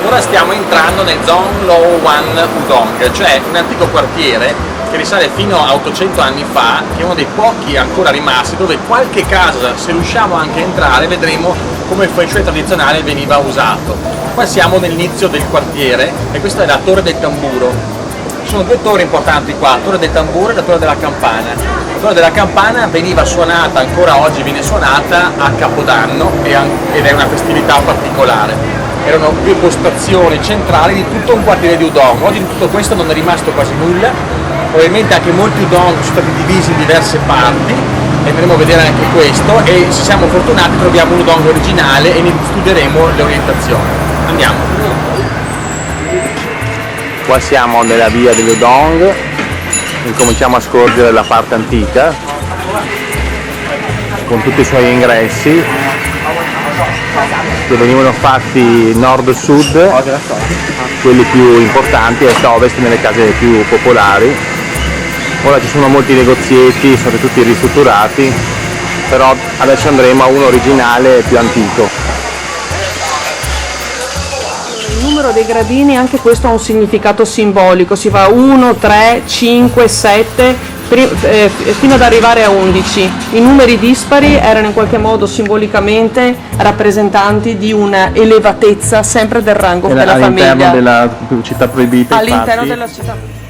Ora stiamo entrando nel Zong Lo Wan Udong, cioè un antico quartiere che risale fino a 800 anni fa, che è uno dei pochi ancora rimasti, dove qualche casa, se riusciamo anche a entrare, vedremo come il feng shui tradizionale veniva usato. Qua siamo nell'inizio del quartiere e questa è la Torre del Tamburo. Ci sono due torri importanti qua, la Torre del Tamburo e la Torre della Campana. La Torre della Campana veniva suonata, ancora oggi viene suonata a Capodanno ed è una festività particolare. Erano due postazioni centrali di tutto un quartiere di udon. Oggi di tutto questo non è rimasto quasi nulla, ovviamente anche molti udon sono stati divisi in diverse parti e andremo a vedere anche questo, e se siamo fortunati troviamo un udon originale e ne studieremo le orientazioni. Andiamo. Qua siamo nella via degli udon, incominciamo a scorgere la parte antica con tutti i suoi ingressi che venivano fatti nord-sud, quelli più importanti, est-ovest nelle case più popolari. Ora ci sono molti negozietti, sono tutti ristrutturati, però adesso andremo a uno originale più antico. Il numero dei gradini, anche questo ha un significato simbolico, si va 1, 3, 5, 7, fino ad arrivare a 11. I numeri dispari erano in qualche modo simbolicamente rappresentanti di una elevatezza sempre del rango della famiglia. All'interno della città proibita. All'interno della città.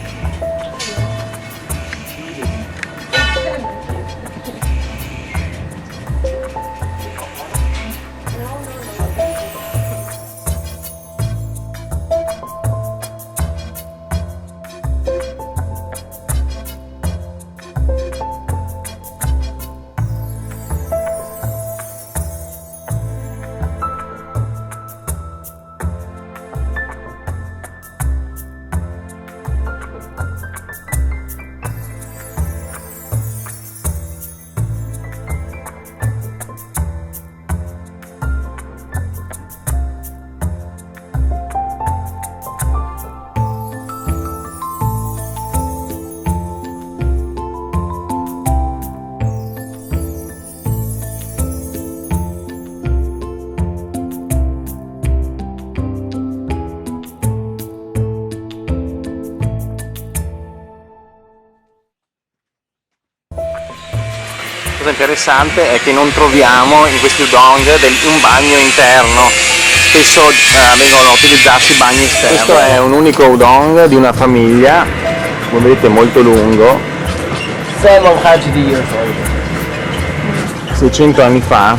La cosa interessante è che non troviamo in questi udon un bagno interno, spesso vengono utilizzati bagni esterni. Questo è un unico udon di una famiglia, come vedete molto lungo, 600 anni fa.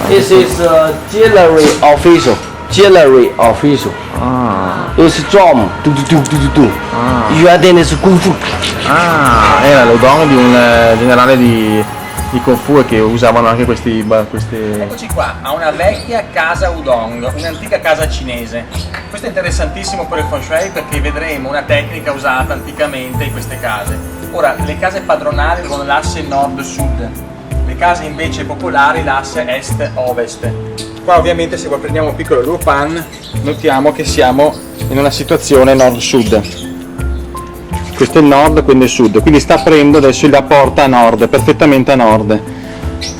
This is jewelry official. It's drum. Era l'udon di un generale di Kung Fu e che usavano anche queste... Eccoci qua, a una vecchia casa udon, un'antica casa cinese. Questo è interessantissimo per il Feng Shui perché vedremo una tecnica usata anticamente in queste case. Ora, le case padronali avevano l'asse nord-sud, le case invece popolari l'asse est-ovest. Qua ovviamente se prendiamo un piccolo luopan notiamo che siamo in una situazione nord-sud. Questo è il nord, quindi il sud, quindi sta aprendo adesso la porta a nord, perfettamente a nord.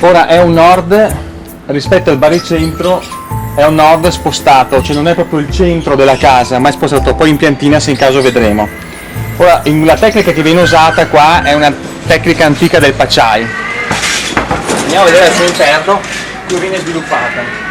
Ora è un nord rispetto al baricentro, è un nord spostato, cioè non è proprio il centro della casa, ma è spostato poi in piantina se in caso vedremo. Ora la tecnica che viene usata qua è una tecnica antica del Pachai. Andiamo a vedere al suo interno come viene sviluppata.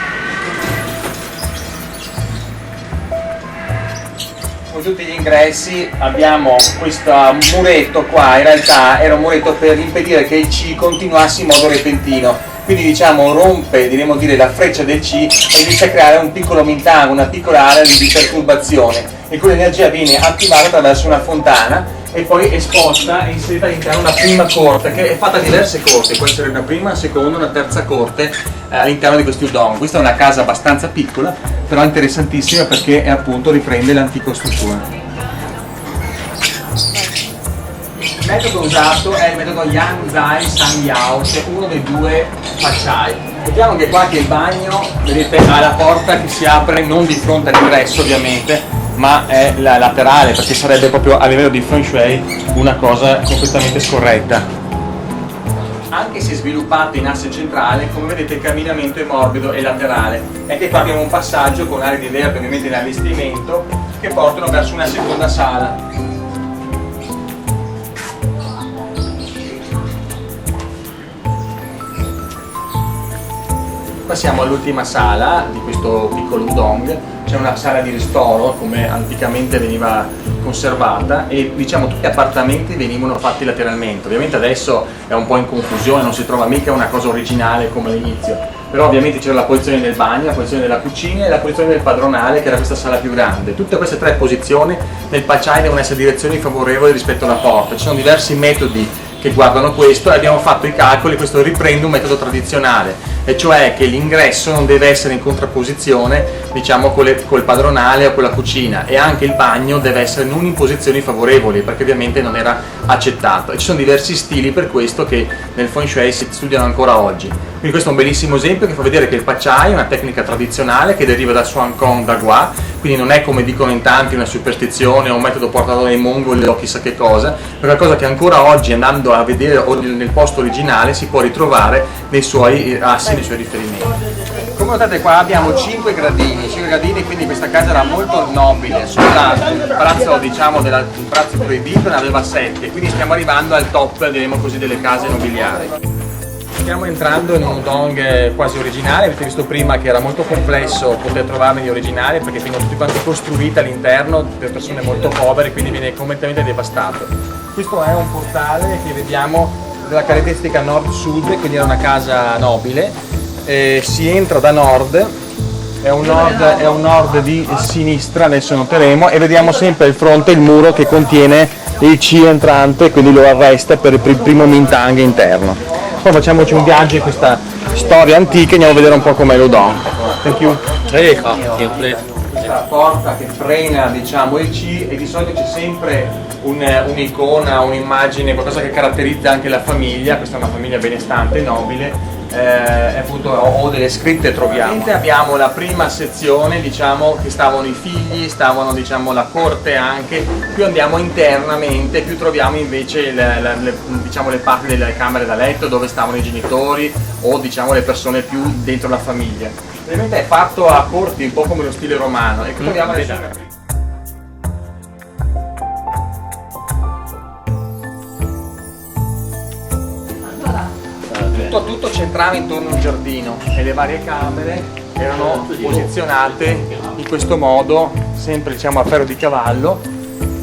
Con tutti gli ingressi abbiamo questo muretto qua, in realtà era un muretto per impedire che il Qi continuasse in modo repentino, quindi diciamo rompe, diremmo dire, la freccia del Qi e inizia a creare un piccolo mintago, una piccola area di perturbazione in cui l'energia viene attivata attraverso una fontana e poi esposta e inserita all'interno una prima corte, che è fatta di diverse corti, può essere una prima, una seconda, una terza corte all'interno di questi udon. Questa è una casa abbastanza piccola, però interessantissima perché appunto riprende l'antica struttura. metodo usato è il metodo Yang Zai Sang Yao, che è uno dei due facciai. Vediamo anche qua che il bagno, vedete, ha la porta che si apre non di fronte all'ingresso ovviamente, ma è la laterale, perché sarebbe proprio a livello di Feng Shui una cosa completamente scorretta. Anche se sviluppato in asse centrale, come vedete il camminamento è morbido e laterale. E anche qua abbiamo un passaggio con aree di verde ovviamente in allestimento che portano verso una seconda sala. Passiamo all'ultima sala di questo piccolo udong. C'è una sala di ristoro come anticamente veniva conservata e diciamo tutti gli appartamenti venivano fatti lateralmente. Ovviamente adesso è un po' in confusione, non si trova mica una cosa originale come all'inizio, però ovviamente c'era la posizione del bagno, la posizione della cucina e la posizione del padronale, che era questa sala più grande. Tutte queste tre posizioni nel Pachai devono essere direzioni favorevoli rispetto alla porta. Ci sono diversi metodi che guardano questo e abbiamo fatto i calcoli. Questo riprende un metodo tradizionale, e cioè che l'ingresso non deve essere in contrapposizione diciamo col padronale o con la cucina, e anche il bagno deve essere non in posizioni favorevoli, perché ovviamente non era accettato. E ci sono diversi stili per questo che nel Feng Shui si studiano ancora oggi. Quindi questo è un bellissimo esempio che fa vedere che il Pachai è una tecnica tradizionale che deriva dal Suan Kong da Gua, quindi non è, come dicono in tanti, una superstizione o un metodo portato dai mongoli o chissà che cosa, è qualcosa che ancora oggi, andando a vedere nel posto originale, si può ritrovare nei suoi assi, nei suoi riferimenti. Come notate qua abbiamo 5 gradini, quindi questa casa era molto nobile. Soltanto il prazzo, diciamo, il prazzo proibito ne aveva 7, quindi stiamo arrivando al top, diremo così, delle case nobiliari. Stiamo entrando in un udong quasi originale. Avete visto prima che era molto complesso poter trovarne di originali, perché vengono tutti quanti costruiti all'interno per persone molto povere, quindi viene completamente devastato. Questo è un portale che vediamo della caratteristica nord-sud, quindi era una casa nobile. Si entra da nord, è un nord di sinistra, adesso noteremo, e vediamo sempre il fronte, il muro che contiene il Qi entrante, quindi lo arresta per il primo Mintang interno. Poi facciamoci un viaggio in questa storia antica e andiamo a vedere un po' com'è l'udong. Thank you. Questa porta che frena, diciamo, il Qi, e di solito c'è sempre un'icona, un'immagine, qualcosa che caratterizza anche la famiglia. Questa è una famiglia benestante, nobile. Appunto, o delle scritte troviamo. Abbiamo la prima sezione, diciamo, che stavano i figli, stavano, diciamo, la corte anche. Più andiamo internamente, più troviamo invece diciamo, le parti delle camere da letto dove stavano i genitori o, diciamo, le persone più dentro la famiglia. Ovviamente è fatto a corti, un po' come lo stile romano, e troviamo le tutto centrale intorno a un giardino, e le varie camere erano posizionate in questo modo, sempre, diciamo, a ferro di cavallo.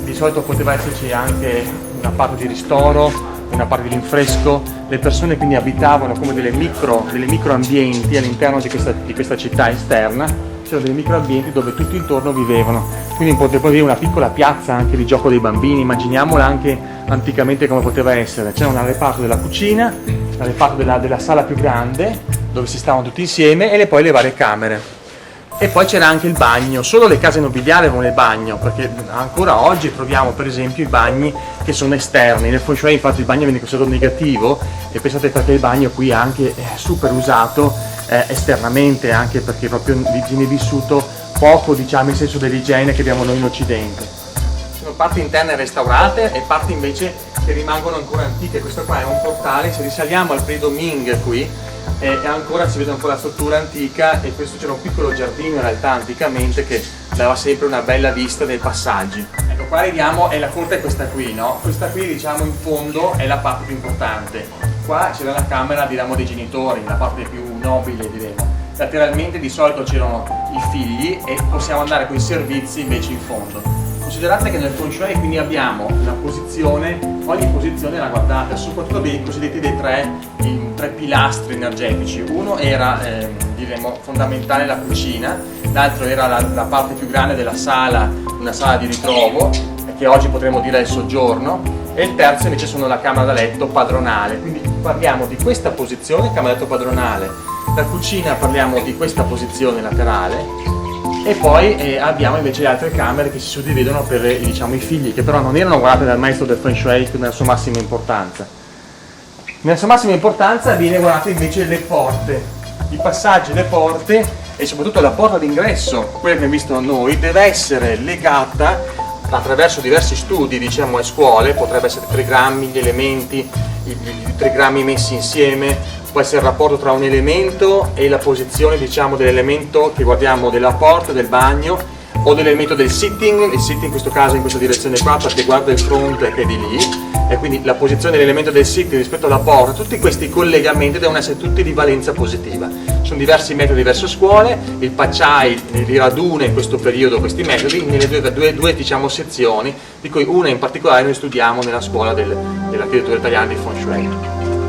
Di solito poteva esserci anche una parte di ristoro, una parte di rinfresco. Le persone quindi abitavano come delle micro ambienti all'interno di questa città esterna. C'erano dei microambienti dove tutto intorno vivevano, quindi poteva dire una piccola piazza anche di gioco dei bambini. Immaginiamola anche anticamente come poteva essere. C'era un reparto della cucina, un reparto della sala più grande dove si stavano tutti insieme, e poi le varie camere. E poi c'era anche il bagno. Solo le case nobiliari avevano il bagno, perché ancora oggi troviamo per esempio i bagni che sono esterni. Nel Feng Shui infatti il bagno viene considerato negativo, e pensate perché il bagno qui è anche super usato esternamente, anche perché proprio viene vissuto poco, diciamo, in senso dell'igiene che abbiamo noi in Occidente. Ci sono parti interne restaurate e parti invece che rimangono ancora antiche. Questo qua è un portale, se risaliamo al periodo Ming qui, e ancora si vede ancora la struttura antica, e questo c'era un piccolo giardino in realtà anticamente che dava sempre una bella vista dei passaggi. Ecco, qua arriviamo, e la corte è questa qui, no? Questa qui, diciamo, in fondo è la parte più importante. Qua c'era la camera, diciamo, dei genitori, la parte più nobile, diremo. Lateralmente di solito c'erano i figli, e possiamo andare con i servizi invece in fondo. Considerate che nel Feng Shui quindi abbiamo una posizione, ogni posizione la guardate, soprattutto dei cosiddetti i tre pilastri energetici. Uno era, diremo, fondamentale, la cucina, l'altro era la parte più grande della sala, una sala di ritrovo, che oggi potremmo dire il soggiorno, e il terzo invece sono la camera da letto padronale. Quindi parliamo di questa posizione, camera da letto padronale. La cucina parliamo di questa posizione laterale, E poi abbiamo invece le altre camere che si suddividono per diciamo, i figli, che però non erano guardate dal maestro del Feng Shui nella sua massima importanza. Nella sua massima importanza viene guardate invece le porte, i passaggi, le porte e soprattutto la porta d'ingresso, quella che abbiamo visto noi, deve essere legata attraverso diversi studi, diciamo, e scuole, potrebbe essere trigrammi, gli elementi, i trigrammi messi insieme, può essere il rapporto tra un elemento e la posizione, diciamo, dell'elemento che guardiamo della porta, del bagno, o dell'elemento del sitting, il sitting in questo caso in questa direzione qua perché guarda il fronte che è di lì, e quindi la posizione dell'elemento del sitting rispetto alla porta, tutti questi collegamenti devono essere tutti di valenza positiva. Sono diversi metodi, diverse scuole, il Pachai li raduna in questo periodo questi metodi nelle due diciamo, sezioni, di cui una in particolare noi studiamo nella scuola dell'architettura italiana di Feng Shui.